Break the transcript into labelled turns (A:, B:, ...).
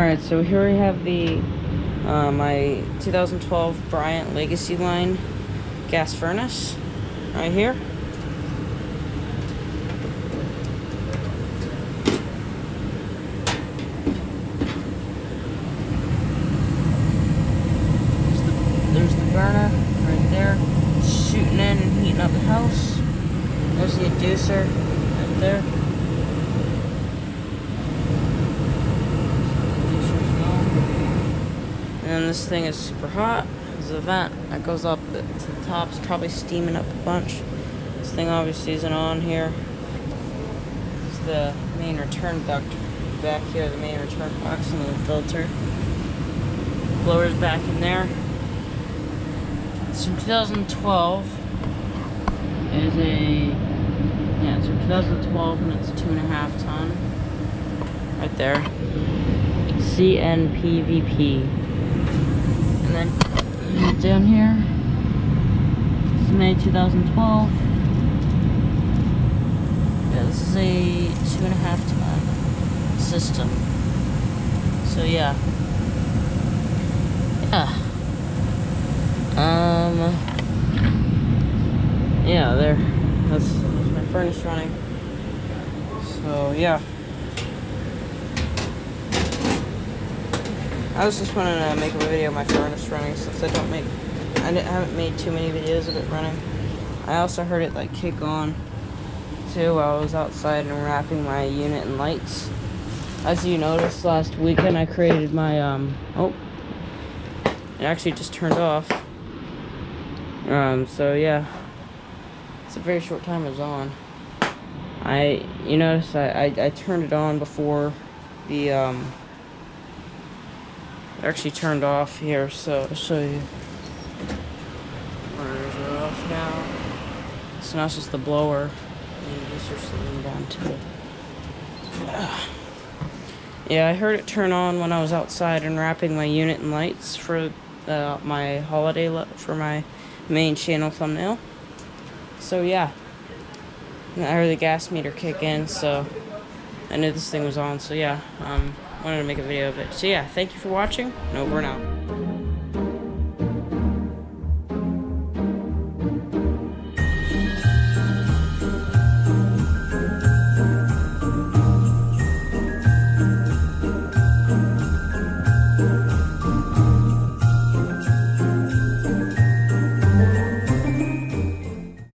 A: Alright, so here we have the my 2012 Bryant Legacy Line gas furnace right here. There's the burner right there, shooting in and heating up the house. There's the inducer right there. And this thing is super hot. There's a vent that goes up to the top. It's probably steaming up a bunch. This thing obviously isn't on here. This is the main return duct back here, the main return box and the filter. Blower's back in there. It's from 2012. It's from 2012 and it's a 2.5 ton. Right there. CNPVP. And then down here, this is May 2012. Yeah, this is a 2.5 ton system. So yeah. Yeah, there. That's my furnace running. So yeah. I was just wanting to make a video of my furnace running since I haven't made too many videos of it running. I also heard it like kick on too while I was outside and wrapping my unit in lights. As you noticed last weekend, I created my oh, it actually just turned off. So yeah, it's a very short time it was on. You notice I turned it on before the it actually turned off here, so I'll show you. Where's it off now? So now it's just the blower. The inducer's slowing down too. Yeah, I heard it turn on when I was outside and wrapping my unit in lights for my for my main channel thumbnail. So yeah, and I heard the gas meter kick in, so I knew this thing was on. So yeah, wanted to make a video of it. So yeah, thank you for watching, and over and out.